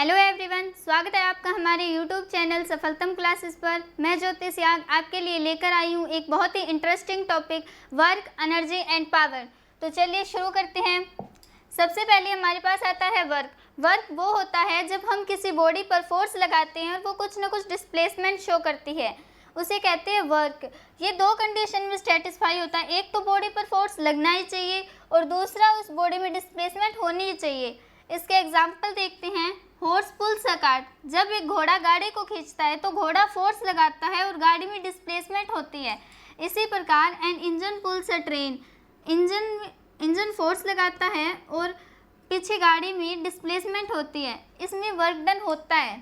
Hello everyone, स्वागत है आपका हमारे यूट्यूब चैनल सफलतम क्लासेस पर। मैं ज्योति सियाग आपके लिए लेकर आई हूँ एक बहुत ही interesting topic, work, energy and power. तो चलिए शुरू करते हैं। सबसे पहले हमारे पास आता है वर्क। वर्क वो होता है जब हम किसी बॉडी पर फोर्स लगाते हैं और वो कुछ ना कुछ डिस्प्लेसमेंट शो करती है, उसे कहते हैं वर्क। ये दो कंडीशन में सेटिस्फाई होता है, एक तो बॉडी पर फोर्स लगना ही चाहिए और दूसरा उस बॉडी में डिस्प्लेसमेंट होनी ही चाहिए। इसके एग्जाम्पल देखते हैं। हॉर्स पुल्स अ कार्ट, जब एक घोड़ा गाड़ी को खींचता है तो घोड़ा फोर्स लगाता है और गाड़ी में डिस्प्लेसमेंट होती है। इसी प्रकार an engine pulls a train, engine force लगाता है और पीछे गाड़ी में डिस्प्लेसमेंट होती है, इसमें वर्क डन होता है।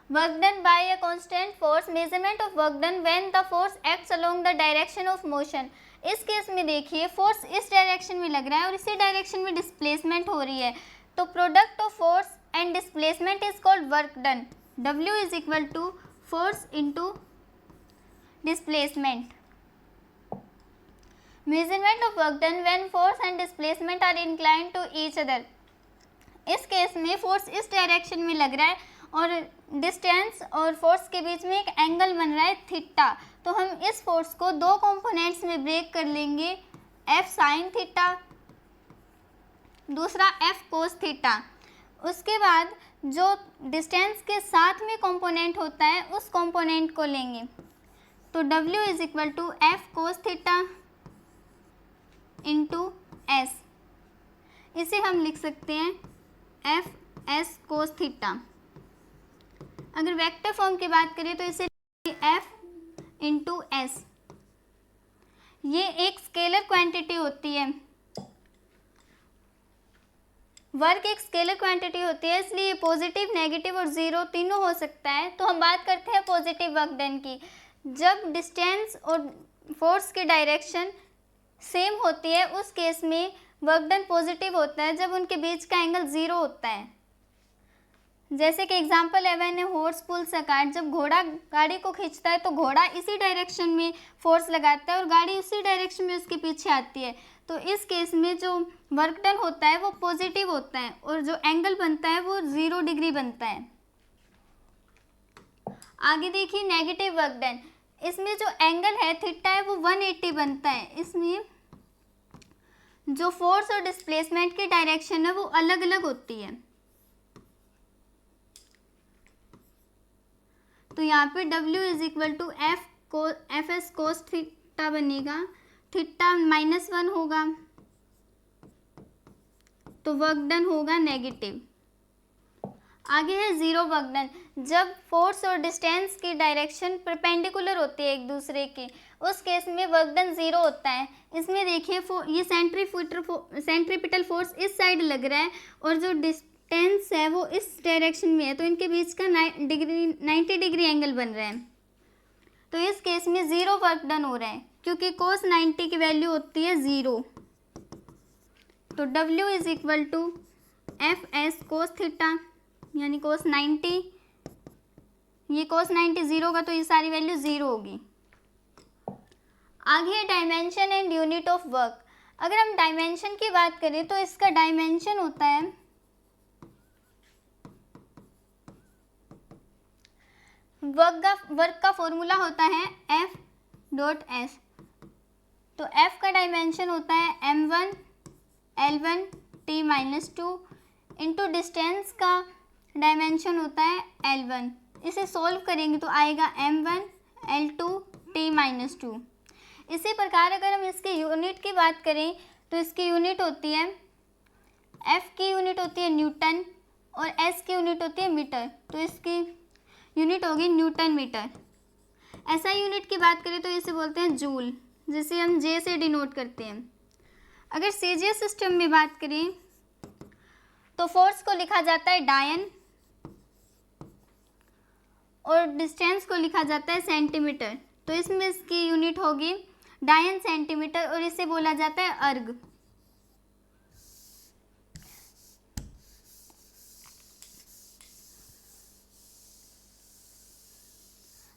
Work done by a constant force, measurement of work done when the force acts along the direction of motion. इस केस में देखिए फोर्स इस डायरेक्शन में लग रहा है और इसी डायरेक्शन में डिस्प्लेसमेंट हो रही है, तो product of force and displacement is called work done. W is equal to force into displacement. Measurement of work done when force and displacement are inclined to each other. इस case में force इस direction में लग रहा है और distance और force के बीच में एक एंगल बन रहा है थीटा, तो हम इस फोर्स को दो कंपोनेंट्स में ब्रेक कर लेंगे, F साइन थीटा, दूसरा F कोस थीटा। उसके बाद जो डिस्टेंस के साथ में कंपोनेंट होता है उस कंपोनेंट को लेंगे, तो W is equal to F cos theta into S। इसे हम लिख सकते हैं F S कोस थीटा। अगर वेक्टर फॉर्म की बात करें तो इसे F इंटू S। ये एक स्केलर क्वांटिटी होती है। वर्क एक स्केलर क्वांटिटी होती है, इसलिए पॉजिटिव, नेगेटिव और ज़ीरो तीनों हो सकता है। तो हम बात करते हैं पॉजिटिव वर्क डन की। जब डिस्टेंस और फोर्स की डायरेक्शन सेम होती है उस केस में वर्क डन पॉजिटिव होता है, जब उनके बीच का एंगल ज़ीरो होता है। जैसे कि एग्जांपल है, मैंने हॉर्स पुल्स अ कार्ट, जब घोड़ा गाड़ी को खींचता है तो घोड़ा इसी डायरेक्शन में फोर्स लगाता है और गाड़ी उसी डायरेक्शन में उसके पीछे आती है, तो इस केस में जो वर्क डन होता है वो पॉजिटिव होता है और जो एंगल बनता है वो 0 डिग्री बनता है। आगे देखिए नेगेटिव वर्क डन। इसमें जो एंगल है थीटा है वो 180 बनता है। इसमें जो फोर्स और डिस्प्लेसमेंट की डायरेक्शन है वो अलग अलग होती है। तो यहाँ पे W is equal to F S cos theta बनेगा, थीटा -1 होगा तो वर्क डन होगा नेगेटिव। आगे है ज़ीरो वर्क डन। जब फोर्स और डिस्टेंस की डायरेक्शन परपेंडिकुलर होती है एक दूसरे के, उस केस में वर्क डन ज़ीरो होता है। इसमें देखिए ये सेंट्रीपिटल फोर्स इस साइड लग रहा है और जो डिस्टेंस है वो इस डायरेक्शन में है, तो इनके बीच का 90 डिग्री एंगल बन रहा है। तो इस केस में ज़ीरो वर्क डन हो रहा है क्योंकि कोस 90 की वैल्यू होती है 0। तो W is equal to F S cos theta यानी कोस 90, ये कोस 90 0 का तो ये सारी वैल्यू 0 होगी। आगे है dimension and unit of work. अगर हम डायमेंशन की बात करें तो इसका डायमेंशन होता है वर्क का फॉर्मूला होता है F डॉट S। तो F का डायमेंशन होता है m1 L1 T-2 into distance का डायमेंशन होता है L1। इसे सॉल्व करेंगे तो आएगा m1 L2 T-2। इसी प्रकार अगर हम इसके यूनिट की बात करें तो इसकी यूनिट होती है, F की यूनिट होती है न्यूटन और S की यूनिट होती है मीटर, तो इसकी यूनिट होगी न्यूटन मीटर। SI यूनिट की बात करें तो इसे बोलते हैं जूल, जिसे हम J से डिनोट करते हैं। अगर CGS सिस्टम में बात करें तो फोर्स को लिखा जाता है डायन और डिस्टेंस को लिखा जाता है सेंटीमीटर, तो इसमें इसकी यूनिट होगी डायन सेंटीमीटर और इसे बोला जाता है अर्ग।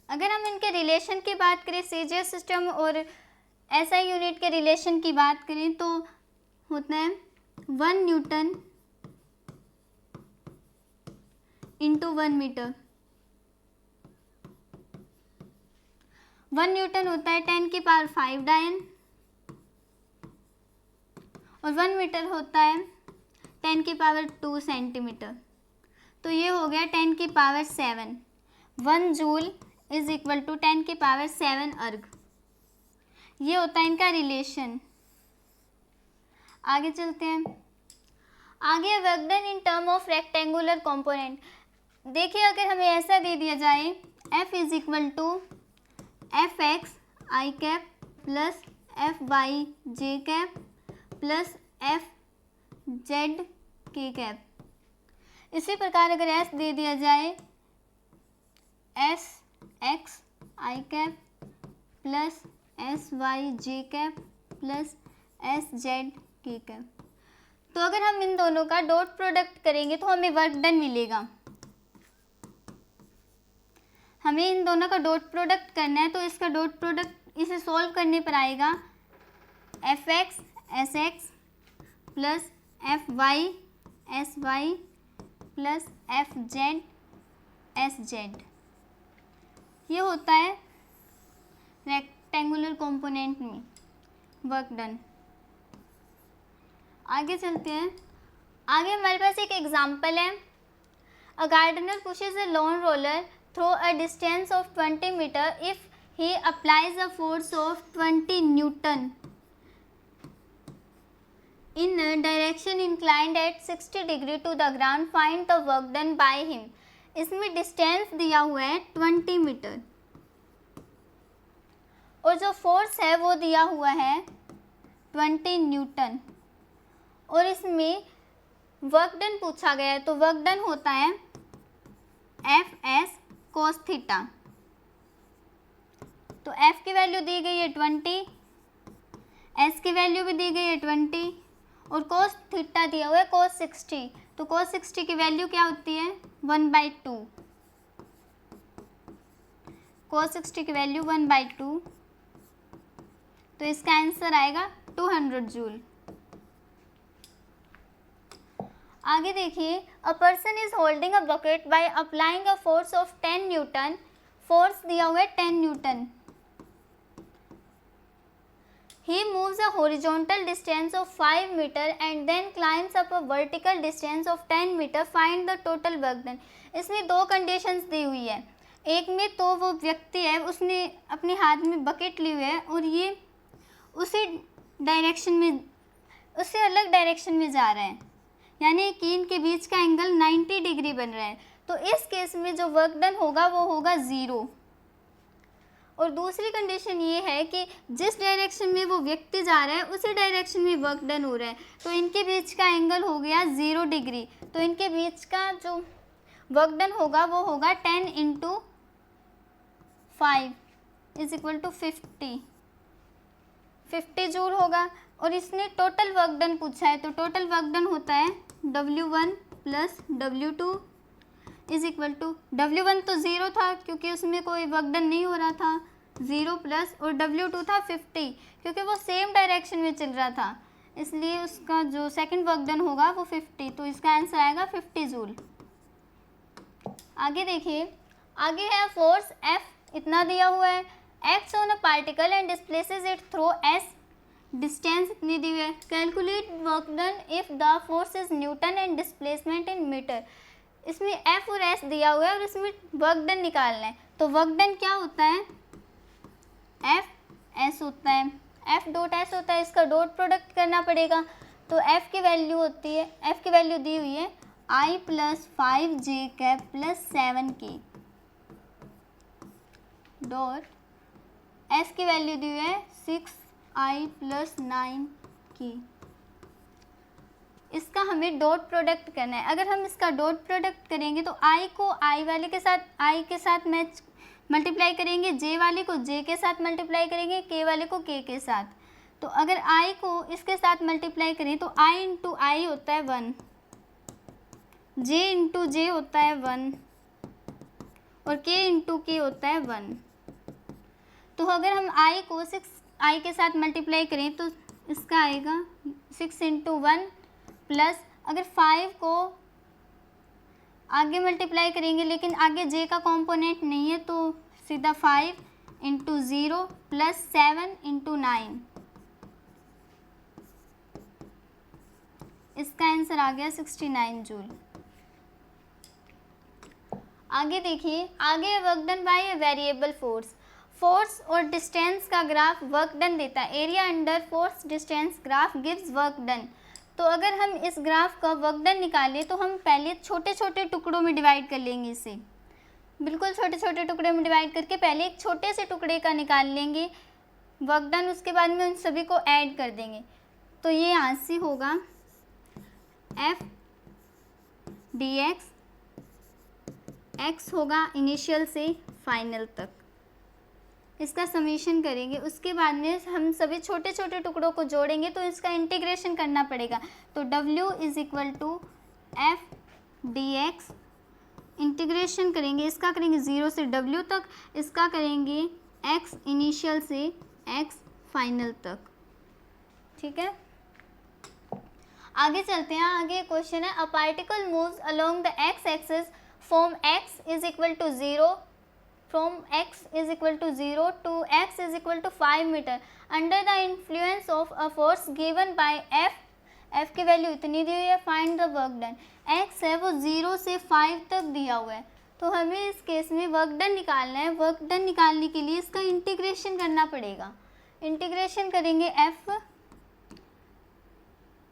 अगर हम इनके रिलेशन की बात करें, CGS सिस्टम और SI यूनिट के रिलेशन की बात करें तो होता है 1 न्यूटन इंटू 1 मीटर। 1 न्यूटन होता है 10 की पावर 5 डायन, और 1 मीटर होता है 10 की पावर 2 सेंटीमीटर। तो ये हो गया 10 की power 7। 1 joule is equal to 10 की पावर 7 अर्ग। ये होता है इनका रिलेशन। आगे चलते हैं। आगे work done in term of rectangular component. देखिए, अगर हमें ऐसा दे दिया जाए F is equal to F x i cap plus F y j cap plus F z k cap. इसी प्रकार अगर S दे दिया जाए S x i cap plus S y j cap plus S z k cap. तो अगर हम इन दोनों का डॉट प्रोडक्ट करेंगे तो हमें वर्क डन मिलेगा। हमें इन दोनों का डॉट प्रोडक्ट करना है, तो इसका डॉट प्रोडक्ट इसे सॉल्व करने पर आएगा F x S x plus F y S y plus F z S z. ये होता है रेक्टेंगुलर कंपोनेंट में वर्क डन। आगे चलते हैं। आगे हमारे पास एक एग्जांपल है। A gardener pushes a lawn roller through a distance of 20 meter if he applies a force of 20 Newton in a direction inclined at 60 degree to the ground. Find the work done by him. इसमें distance दिया हुआ है 20 metre और जो force है वो दिया हुआ है 20 न्यूटन, और इसमें वर्क डन पूछा गया है। तो वर्क डन होता है एफ एस कोस थीटा। तो एफ की वैल्यू दी गई है 20, एस की वैल्यू भी दी गई है 20 और कोस थीटा दिया हुआ है कोस 60। तो कोस 60 की वैल्यू क्या होती है 1/2। कोस 60 की वैल्यू 1/2। तो इसका आंसर आएगा 200 जूल। आगे देखिए, a person is holding a bucket by applying a force of 10 Newton. Force दिया हुआ है 10 Newton. He moves a horizontal distance of 5 meter and then climbs up a vertical distance of 10 meter. Find the total work done. इसमें दो conditions दी हुई है। एक में तो वो व्यक्ति है, उसने अपने हाथ में बकेट ली हुई है और ये उसी डायरेक्शन में, उससे अलग डायरेक्शन में जा रहा है, यानी कि इनके बीच का एंगल 90 डिग्री बन रहा है। तो इस केस में जो वर्क डन होगा वो होगा 0। और दूसरी कंडीशन ये है कि जिस डायरेक्शन में वो व्यक्ति जा रहा है उसी डायरेक्शन में वर्क डन हो रहा है, तो इनके बीच का एंगल हो गया 0 डिग्री। तो इनके बीच का जो वर्क डन होगा वो होगा 10 × 5 इज इक्वल टू 50 जूल होगा। और इसने टोटल वर्क डन पूछा है, तो टोटल वर्क डन होता है W1 plus W2 is equal to, W1 तो 0 था क्योंकि उसमें कोई वर्क डन नहीं हो रहा था, 0 प्लस, और W2 था 50 क्योंकि वो सेम डायरेक्शन में चल रहा था, इसलिए उसका जो सेकंड वर्क डन होगा वो 50। तो इसका आंसर आएगा 50 जूल। आगे देखिए, आगे है फोर्स F, इतना दिया हुआ है, acts on a particle and displaces it through S, distance इतनी दी हुई है। Calculate work done if the force is newton and displacement in metre. इसमें F और S दिया हुआ है और इसमें वर्क डन निकालना है। तो वर्क डन क्या होता है, F S होता है, F डॉट S होता है, इसका डॉट प्रोडक्ट करना पड़ेगा। तो F की वैल्यू होती है, F की वैल्यू दी हुई है I plus 5J cap plus 7K dot S की वैल्यू दी हुई है 6I प्लस 9K। इसका हमें डॉट प्रोडक्ट करना है। अगर हम इसका डॉट प्रोडक्ट करेंगे तो I को I वाले के साथ I के साथ मैच मल्टीप्लाई करेंगे, J वाले को J के साथ मल्टीप्लाई करेंगे, K वाले को K के साथ। तो अगर I को इसके साथ मल्टीप्लाई करें तो I इंटू I होता है 1, J इंटू J होता है 1 और K इंटू K होता है 1। तो अगर हम I को 6I के साथ मल्टीप्लाई करें तो इसका आएगा 6 इंटू 1 प्लस, अगर 5 को आगे मल्टीप्लाई करेंगे, लेकिन आगे जे का कंपोनेंट नहीं है, तो सीधा 5 इंटू 0 प्लस 7 इंटू 9, इसका आंसर आ गया 69 जूल। आगे देखिए, आगे work done by variable force. Force और डिस्टेंस का ग्राफ वर्क डन देता है। Area under force distance graph gives work done. तो अगर हम इस ग्राफ का वर्क डन निकालें तो हम पहले छोटे छोटे टुकड़ों में डिवाइड कर लेंगे। इसे बिल्कुल छोटे छोटे टुकड़े में डिवाइड करके पहले एक छोटे से टुकड़े का निकाल लेंगे वर्क डन, उसके बाद में उन सभी को ऐड कर देंगे। तो ये यहाँ से होगा एफ डी एक्स, एक्स होगा इनिशियल से फाइनल तक, इसका समीशन करेंगे। उसके बाद में हम सभी छोटे छोटे टुकड़ों को जोड़ेंगे तो इसका इंटीग्रेशन करना पड़ेगा। तो W is equal to F d x, integration करेंगे, इसका करेंगे 0 से W तक, इसका करेंगे x इनिशियल से x फाइनल तक। ठीक है, आगे चलते हैं। आगे क्वेश्चन है, a particle moves along the x axis from x is equal to 0 from x is equal to 0 to x is equal to 5 metre under the influence of a force given by f की value इतनी दी हुई है, find the work done। x है वो 0 से 5 तक दिया हुआ है, तो हमें इस केस में वर्क डन निकालना है। वर्क डन निकालने के लिए इसका इंटीग्रेशन करना पड़ेगा। इंटीग्रेशन करेंगे f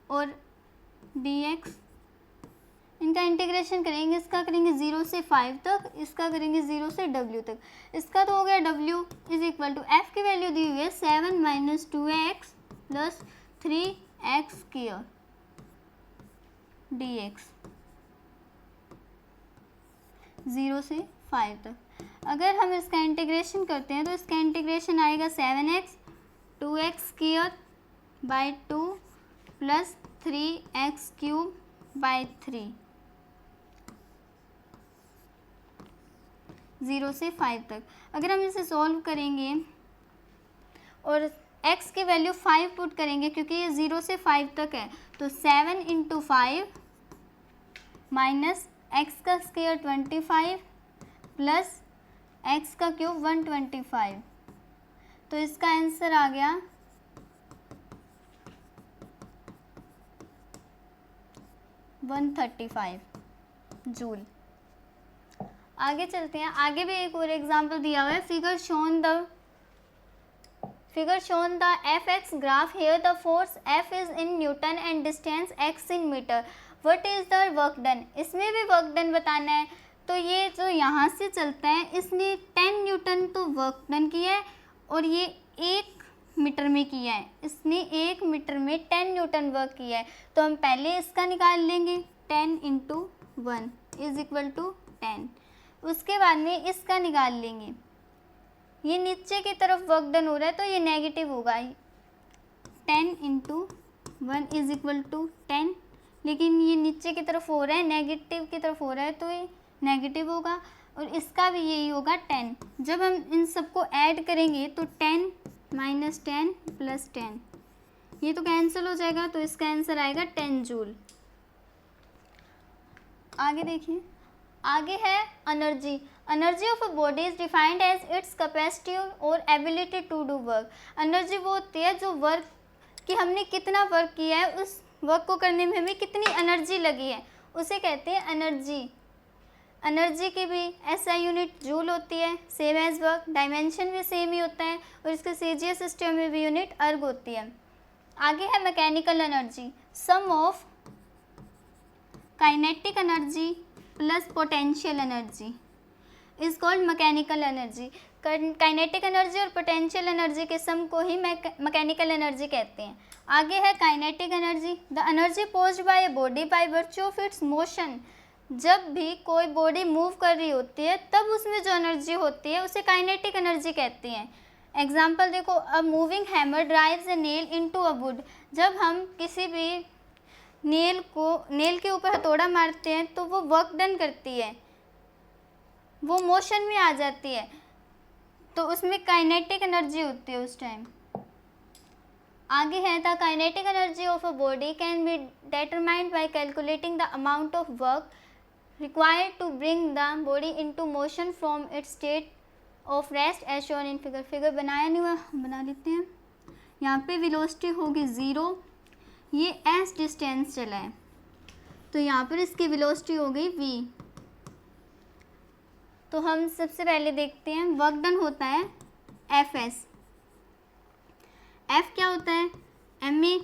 और dx, इनका इंटीग्रेशन करेंगे, इसका करेंगे 0 से 5 तक, इसका करेंगे 0 से w तक। इसका तो हो गया w is equal to f की वैल्यू दी हुई है 7 minus 2x plus 3x square dx 0 से 5 तक। अगर हम इसका इंटीग्रेशन करते हैं तो इसका इंटीग्रेशन आएगा 7x 2x square by 2 plus 3x cube by 3, 0 से 5 तक। अगर हम इसे सॉल्व करेंगे और x की वैल्यू 5 पुट करेंगे, क्योंकि ये 0 से 5 तक है, तो 7 इंटू 5 माइनस x का स्क्वायर 25 प्लस x का क्यूब 125, तो इसका आंसर आ गया 135 जूल। आगे चलते हैं। आगे भी एक और एग्जांपल दिया हुआ है। Figure shown the F x graph, here the force F is in newton and distance x in metre, what is the work done. इसमें भी वर्क डन बताना है। तो ये जो यहाँ से चलता है, इसने 10 न्यूटन तो वर्क डन किया है और ये 1 मीटर में किया है। इसने 1 मीटर में 10 न्यूटन वर्क किया है, तो हम पहले इसका निकाल लेंगे। 10 इंटू 1 इज इक्वल टू 10। उसके बाद में इसका निकाल लेंगे। ये नीचे की तरफ वर्क डन हो रहा है तो ये नेगेटिव होगा। 10 इंटू 1 इज इक्वल टू 10, लेकिन ये नीचे की तरफ हो रहा है, नेगेटिव की तरफ हो रहा है, तो ये नेगेटिव होगा। और इसका भी यही होगा 10। जब हम इन सबको ऐड करेंगे तो 10 माइनस 10 प्लस 10, ये तो कैंसिल हो जाएगा, तो इसका आंसर आएगा 10 जूल। आगे देखिए, आगे है energy. Energy of a body is defined as its capacity और ability to do work. Energy वो होती है जो वर्क कि हमने कितना वर्क किया है, उस वर्क को करने में हमें कितनी एनर्जी लगी है, उसे कहते हैं एनर्जी। एनर्जी की भी एसआई यूनिट जूल होती है, सेम एज वर्क। डायमेंशन भी सेम ही होता है और इसके सीजीएस सिस्टम में भी यूनिट अर्ग होती है। आगे है mechanical energy. Sum of kinetic energy plus potential energy is called mechanical energy. Kinetic energy और पोटेंशियल एनर्जी के सम को ही मैकेनिकल एनर्जी कहते हैं। आगे है kinetic energy. The energy possessed by a body by virtue of its motion. जब भी कोई बॉडी मूव कर रही होती है तब उसमें जो एनर्जी होती है उसे काइनेटिक एनर्जी कहते हैं। एग्जाम्पल देखो, a moving hammer drives A nail into a would. जब हम किसी भी नेल के ऊपर हथौड़ा मारते हैं तो वो वर्क डन करती है, वो मोशन में आ जाती है, तो उसमें काइनेटिक एनर्जी होती है उस टाइम। आगे है the kinetic energy of a body can be determined by calculating the amount of work required to bring the body into motion from its state of rest as shown in figure। Figure बनाया नहीं हुआ, बना लेते हैं। यहाँ पे velocity होगी 0, ये s डिस्टेंस चला है तो यहाँ पर इसकी वेलोसिटी हो गई v। तो हम सबसे पहले देखते हैं वर्क डन होता है Fs। F क्या होता है, ma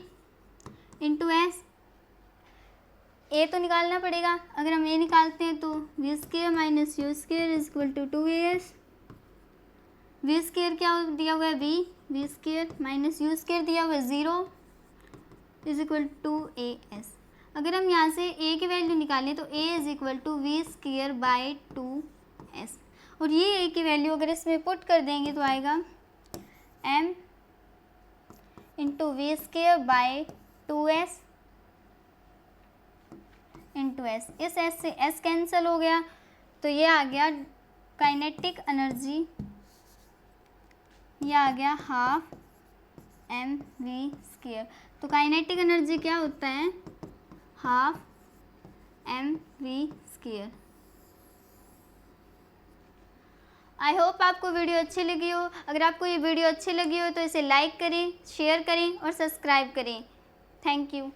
इंटू एस। ए तो निकालना पड़ेगा, अगर हम ए निकालते हैं तो v square minus u square is equal to 2as। V square क्या दिया हुआ है v square minus u square दिया हुआ है 0 इज इक्वल टू as। अगर हम यहाँ से a की वैल्यू निकालें तो a इज इक्वल टू वी स्केयर बाई 2s, और ये a की वैल्यू अगर इसमें पुट कर देंगे तो आएगा m into v square by 2s into s. इस एस से एस कैंसिल हो गया तो ये आ गया काइनेटिक एनर्जी, ये आ गया हाफ एम वी स्केयर। तो काइनेटिक एनर्जी क्या होता है, half m v square. I hope आपको वीडियो अच्छी लगी हो। अगर आपको ये वीडियो अच्छी लगी हो तो इसे लाइक करें, शेयर करें और सब्सक्राइब करें। Thank you.